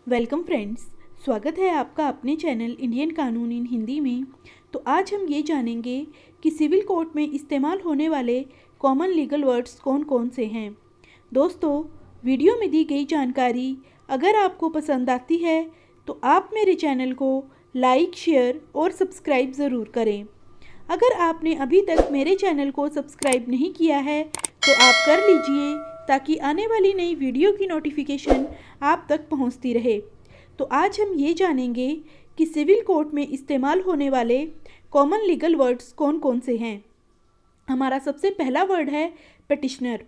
Welcome friends, स्वागत है आपका अपने चैनल इंडियन कानून इन हिंदी में। तो आज हम ये जानेंगे कि सिविल कोर्ट में इस्तेमाल होने वाले कॉमन लीगल वर्ड्स कौन कौन से हैं। दोस्तों, वीडियो में दी गई जानकारी अगर आपको पसंद आती है तो आप मेरे चैनल को लाइक, शेयर और सब्सक्राइब ज़रूर करें। अगर आपने अभी तक मेरे चैनल को सब्सक्राइब नहीं किया है तो आप कर लीजिए ताकि आने वाली नई वीडियो की नोटिफिकेशन आप तक पहुंचती रहे। तो आज हम ये जानेंगे कि सिविल कोर्ट में इस्तेमाल होने वाले कॉमन लीगल वर्ड्स कौन कौन से हैं। हमारा सबसे पहला वर्ड है पिटिशनर,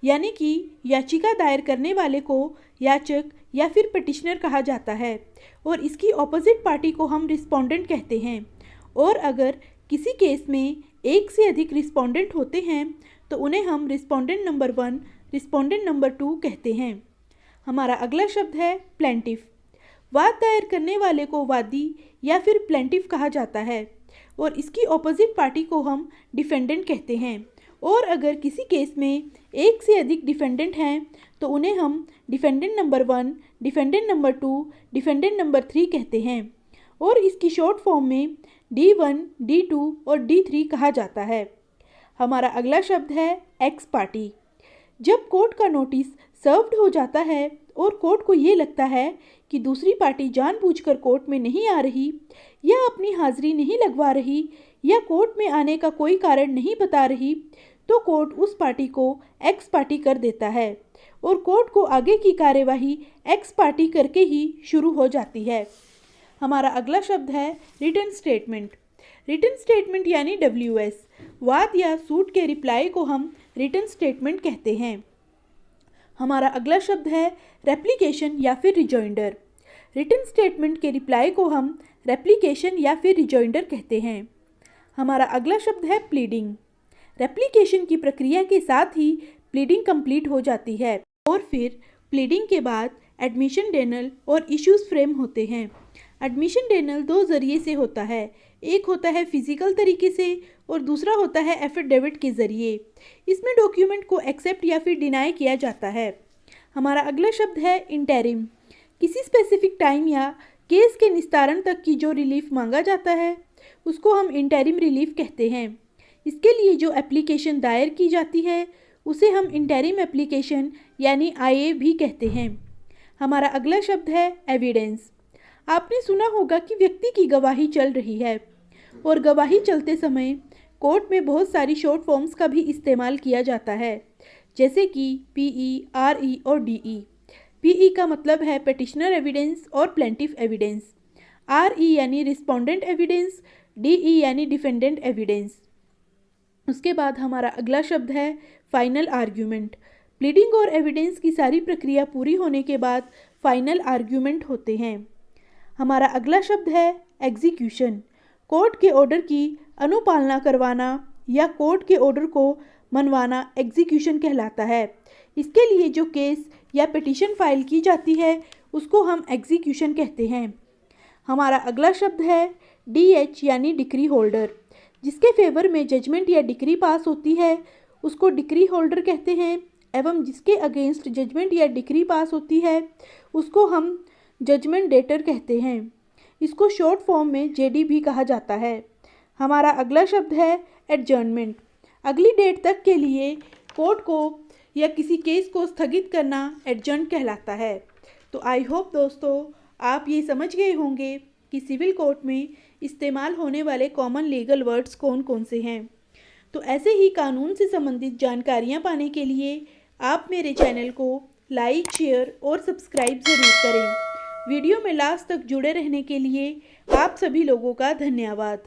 यानी कि याचिका दायर करने वाले को याचक या फिर पिटिशनर कहा जाता है और इसकी ऑपोजिट पार्टी को हम रिस्पोंडेंट कहते हैं। और अगर किसी केस में एक से अधिक रिस्पोंडेंट होते हैं तो उन्हें हम रिस्पोंडेंट नंबर 1, रिस्पोंडेंट नंबर 2 कहते हैं। हमारा अगला शब्द है प्लेंटिफ। वाद दायर करने वाले को वादी या फिर प्लेंटिफ कहा जाता है और इसकी ऑपोजिट पार्टी को हम डिफेंडेंट कहते हैं। और अगर किसी केस में एक से अधिक डिफेंडेंट हैं तो उन्हें हम defendant number 1, defendant number 2, defendant number 3 कहते हैं और इसकी शॉर्ट फॉर्म में D1, D2 और D3 कहा जाता है। हमारा अगला शब्द है एक्स पार्टी। जब कोर्ट का नोटिस सर्व्ड हो जाता है और कोर्ट को ये लगता है कि दूसरी पार्टी जानबूझकर कोर्ट में नहीं आ रही या अपनी हाजिरी नहीं लगवा रही या कोर्ट में आने का कोई कारण नहीं बता रही, तो कोर्ट उस पार्टी को एक्स पार्टी कर देता है और कोर्ट को आगे की कार्यवाही एक्स पार्टी करके ही शुरू हो जाती है। हमारा अगला शब्द है रिटन स्टेटमेंट। रिटन स्टेटमेंट यानी WS। वाद या सूट के रिप्लाई को हम रिटन स्टेटमेंट कहते हैं। हमारा अगला शब्द है रेप्लिकेशन या फिर रिजॉइंडर। रिटन स्टेटमेंट के रिप्लाई को हम रेप्लिकेशन या फिर रिजॉइंडर कहते हैं। हमारा अगला शब्द है प्लीडिंग। रेप्लिकेशन की प्रक्रिया के साथ ही प्लीडिंग कंप्लीट हो जाती है और फिर प्लीडिंग के बाद एडमिशन डेनल और इश्यूज फ्रेम होते हैं। एडमिशन डेनल दो जरिए से होता है, एक होता है फिजिकल तरीके से और दूसरा होता है एफिडेविट के ज़रिए। इसमें डॉक्यूमेंट को एक्सेप्ट या फिर डिनाई किया जाता है। हमारा अगला शब्द है इंटरिम। किसी स्पेसिफिक टाइम या केस के निस्तारण तक की जो रिलीफ मांगा जाता है उसको हम इंटरिम रिलीफ कहते हैं। इसके लिए जो एप्लीकेशन दायर की जाती है उसे हम इंटरिम एप्लीकेशन यानी IA भी कहते हैं। हमारा अगला शब्द है एविडेंस। आपने सुना होगा कि व्यक्ति की गवाही चल रही है और गवाही चलते समय कोर्ट में बहुत सारी शॉर्ट फॉर्म्स का भी इस्तेमाल किया जाता है, जैसे कि PE, RE और DE। PE का मतलब है पिटिशनर एविडेंस और प्लेंटिफ एविडेंस। RE यानी रिस्पोंडेंट एविडेंस, DE यानी डिफेंडेंट एविडेंस। उसके बाद हमारा अगला शब्द है फाइनल आर्ग्यूमेंट। प्लीडिंग और एविडेंस की सारी प्रक्रिया पूरी होने के बाद फाइनल आर्ग्यूमेंट होते हैं। हमारा अगला शब्द है एग्जीक्यूशन। कोर्ट के ऑर्डर की अनुपालना करवाना या कोर्ट के ऑर्डर को मनवाना एग्जीक्यूशन कहलाता है। इसके लिए जो केस या पिटीशन फाइल की जाती है उसको हम एग्जीक्यूशन कहते हैं। हमारा अगला शब्द है DH यानी डिक्री होल्डर। जिसके फेवर में जजमेंट या डिक्री पास होती है उसको डिक्री होल्डर कहते हैं एवं जिसके अगेंस्ट जजमेंट या डिक्री पास होती है उसको हम जजमेंट डेटर कहते हैं। इसको शॉर्ट फॉर्म में JD भी कहा जाता है। हमारा अगला शब्द है एडजर्नमेंट। अगली डेट तक के लिए कोर्ट को या किसी केस को स्थगित करना एडजर्न कहलाता है। तो आई होप दोस्तों आप ये समझ गए होंगे कि सिविल कोर्ट में इस्तेमाल होने वाले कॉमन लीगल वर्ड्स कौन कौन से हैं। तो ऐसे ही कानून से संबंधित जानकारियाँ पाने के लिए आप मेरे चैनल को लाइक, शेयर और सब्सक्राइब ज़रूर करें। वीडियो में लास्ट तक जुड़े रहने के लिए आप सभी लोगों का धन्यवाद।